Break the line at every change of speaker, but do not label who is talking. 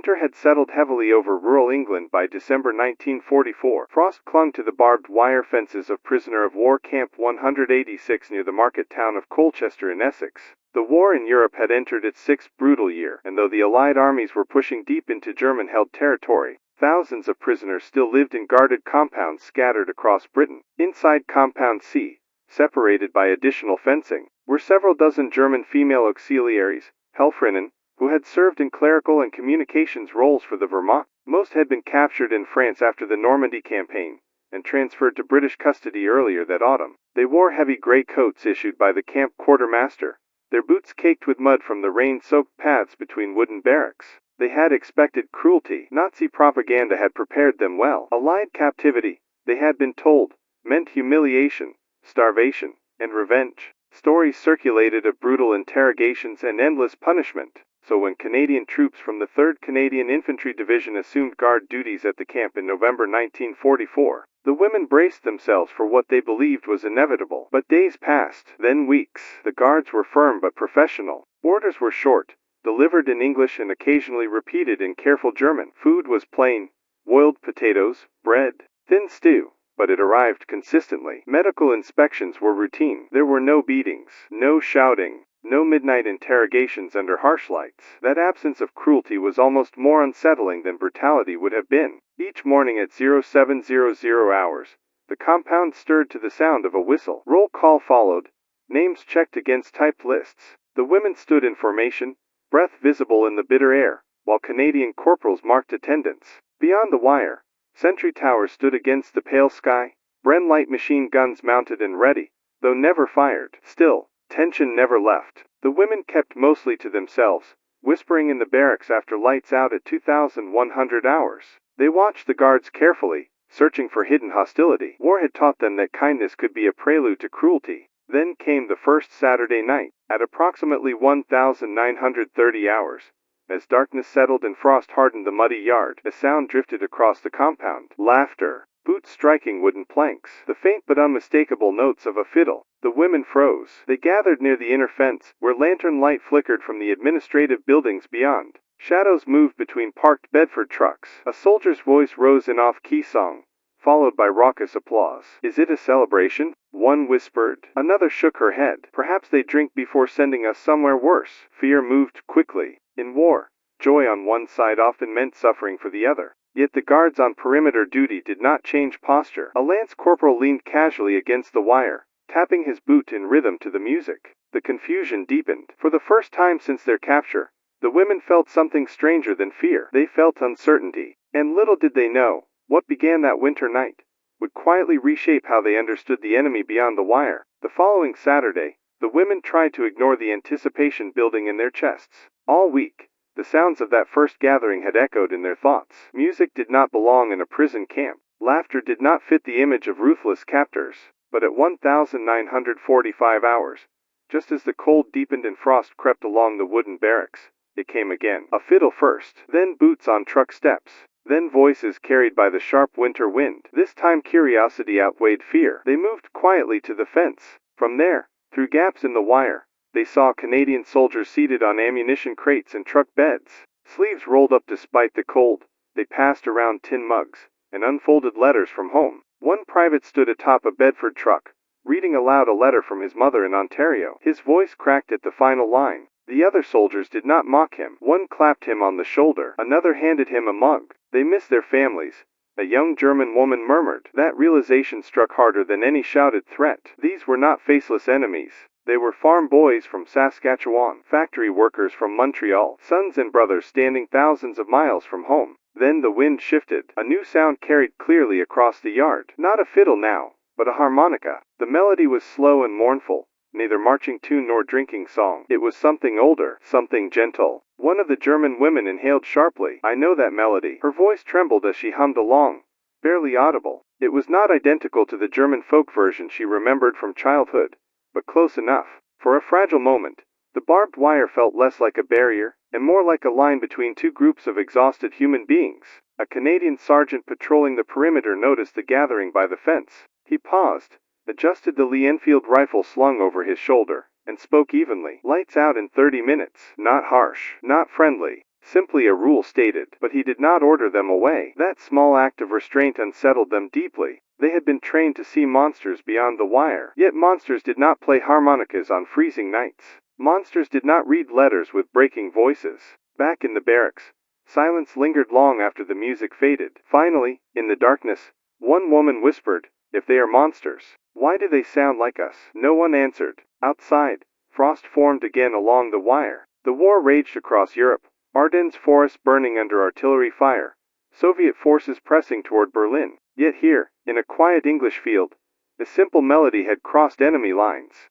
Winter had settled heavily over rural England by December 1944. Frost clung to the barbed wire fences of prisoner of war Camp 186 near the market town of Colchester in Essex. The war in Europe had entered its sixth brutal year, and though the Allied armies were pushing deep into German-held territory, thousands of prisoners still lived in guarded compounds scattered across Britain. Inside Compound C, separated by additional fencing, were several dozen German female auxiliaries, Helferinnen, who had served in clerical and communications roles for the Wehrmacht. Most had been captured in France after the Normandy campaign, and transferred to British custody earlier that autumn. They wore heavy gray coats issued by the camp quartermaster, their boots caked with mud from the rain-soaked paths between wooden barracks. They had expected cruelty. Nazi propaganda had prepared them well. Allied captivity, they had been told, meant humiliation, starvation, and revenge. Stories circulated of brutal interrogations and endless punishment. So when Canadian troops from the 3rd Canadian Infantry Division assumed guard duties at the camp in November 1944, the women braced themselves for what they believed was inevitable. But days passed, then weeks. The guards were firm but professional. Orders were short, delivered in English and occasionally repeated in careful German. Food was plain: boiled potatoes, bread, thin stew, but it arrived consistently. Medical inspections were routine. There were no beatings, no shouting, no midnight interrogations under harsh lights. That absence of cruelty was almost more unsettling than brutality would have been. Each morning at 0700 hours, the compound stirred to the sound of a whistle. Roll call followed, names checked against typed lists. The women stood in formation, breath visible in the bitter air, while Canadian corporals marked attendance. Beyond the wire, sentry towers stood against the pale sky, Bren light machine guns mounted and ready, though never fired. Still, tension never left. The women kept mostly to themselves, whispering in the barracks after lights out at 2100 hours. They watched the guards carefully, searching for hidden hostility. War had taught them that kindness could be a prelude to cruelty. Then came the first Saturday night, at approximately 1930 hours. As darkness settled and frost hardened the muddy yard, a sound drifted across the compound. Laughter, boots striking wooden planks, the faint but unmistakable notes of a fiddle. The women froze. They gathered near the inner fence, where lantern light flickered from the administrative buildings beyond. Shadows moved between parked Bedford trucks. A soldier's voice rose in off-key song, followed by raucous applause. "Is it a celebration?" one whispered. Another shook her head. "Perhaps they drink before sending us somewhere worse." Fear moved quickly. In war, joy on one side often meant suffering for the other. Yet the guards on perimeter duty did not change posture. A lance corporal leaned casually against the wire, tapping his boot in rhythm to the music. The confusion deepened. For the first time since their capture, the women felt something stranger than fear. They felt uncertainty. And little did they know, what began that winter night would quietly reshape how they understood the enemy beyond the wire. The following Saturday, the women tried to ignore the anticipation building in their chests. All week, the sounds of that first gathering had echoed in their thoughts. Music did not belong in a prison camp. Laughter did not fit the image of ruthless captors. But at 1945 hours, just as the cold deepened and frost crept along the wooden barracks, it came again. A fiddle first, then boots on truck steps, then voices carried by the sharp winter wind. This time curiosity outweighed fear. They moved quietly to the fence. From there, through gaps in the wire, they saw Canadian soldiers seated on ammunition crates and truck beds. Sleeves rolled up despite the cold, they passed around tin mugs and unfolded letters from home. One private stood atop a Bedford truck, reading aloud a letter from his mother in Ontario. His voice cracked at the final line. The other soldiers did not mock him. One clapped him on the shoulder. Another handed him a mug. They miss their families, a young German woman murmured. That realization struck harder than any shouted threat. These were not faceless enemies. They were farm boys from Saskatchewan, factory workers from Montreal, sons and brothers standing thousands of miles from home. Then the wind shifted. A new sound carried clearly across the yard. Not a fiddle now, but a harmonica. The melody was slow and mournful, neither marching tune nor drinking song. It was something older, something gentle. One of the German women inhaled sharply. "I know that melody." Her voice trembled as she hummed along, barely audible. It was not identical to the German folk version she remembered from childhood, but close enough. For a fragile moment, the barbed wire felt less like a barrier, and more like a line between two groups of exhausted human beings. A Canadian sergeant patrolling the perimeter noticed the gathering by the fence. He paused, adjusted the Lee Enfield rifle slung over his shoulder, and spoke evenly. "Lights out in 30 minutes. Not harsh, not friendly, Simply a rule stated, but he did not order them away. That small act of restraint unsettled them deeply. They had been trained to see monsters beyond the wire. Yet monsters did not play harmonicas on freezing nights. Monsters did not read letters with breaking voices. Back in the barracks, silence lingered long after the music faded. Finally, in the darkness, one woman whispered, "If they are monsters, why do they sound like us?" No one answered. Outside, frost formed again along the wire. The war raged across Europe, Ardennes forests burning under artillery fire, Soviet forces pressing toward Berlin. Yet here, in a quiet English field, a simple melody had crossed enemy lines.